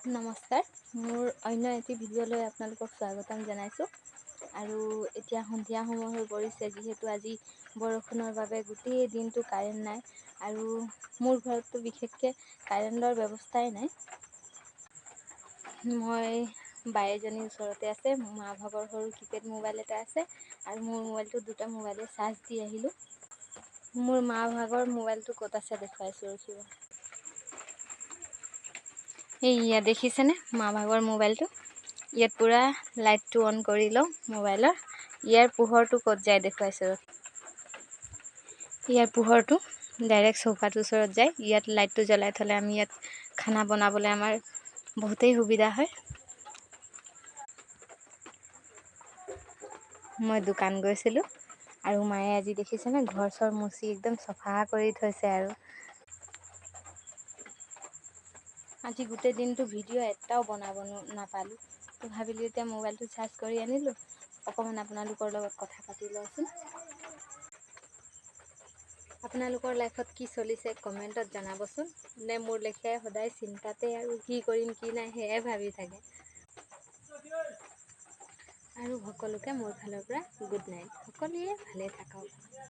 নমস্কাৰ, মোৰ অন্য এটি ভিডিঅ'লৈ আপোনালোকক স্বাগতম জনাইছোঁ। আৰু এতিয়া সন্ধিয়া সময় হৈ পৰিছে, যিহেতু আজি বৰষুণৰ বাবে গোটেই দিনটো কাৰেণ্ট নাই। আৰু মোৰ ঘৰততো বিশেষকৈ কাৰেণ্টৰ ব্যৱস্থাই নাই। মই বাইজনীৰ ওচৰতে আছে, মা ভাগৰ সৰু কিপেড মোবাইল এটা আছে আৰু মোৰ মোবাইলটো দুটা মোবাইলে চাৰ্জ দি আহিলোঁ। মোৰ মা ভাগৰ মোবাইলটো ক'ত আছে দেখুৱাইছোঁ, ৰখিব। ইয়াত দেখিছেনে মা ভাগৰ মোবাইলটো? ইয়াত পুৰা লাইটটো অন কৰি লওঁ মোবাইলৰ। ইয়াৰ পোহৰটো ক'ত যায় দেখুৱাইছোঁ। ইয়াৰ পোহৰটো ডাইৰেক্ট চৌকাটোৰ ওচৰত যায়। ইয়াত লাইটটো জ্বলাই থ'লে আমি ইয়াত খানা বনাবলৈ আমাৰ বহুতেই সুবিধা হয়। মই দোকান গৈছিলোঁ আৰু মায়ে আজি দেখিছেনে ঘৰ চৰ মুচি একদম চফা কৰি থৈছে। আৰু আজি গোটেই দিনটো ভিডিঅ' এটাও বনাব নাপালোঁ। তো ভাবিলোঁ এতিয়া মোবাইলটো চাৰ্জ কৰি আনিলোঁ, অকণমান আপোনালোকৰ লগত কথা পাতি লওঁচোন। আপোনালোকৰ লাইফত কি চলিছে কমেণ্টত জনাবচোন। নে মোৰ লেখীয়াই সদায় চিন্তাতে আৰু কি কৰিম কি নাই সেয়াই ভাবি থাকে। আৰু সকলোকে মোৰ ফালৰ পৰা গুড নাইট। সকলোৱে ভালে থাকক।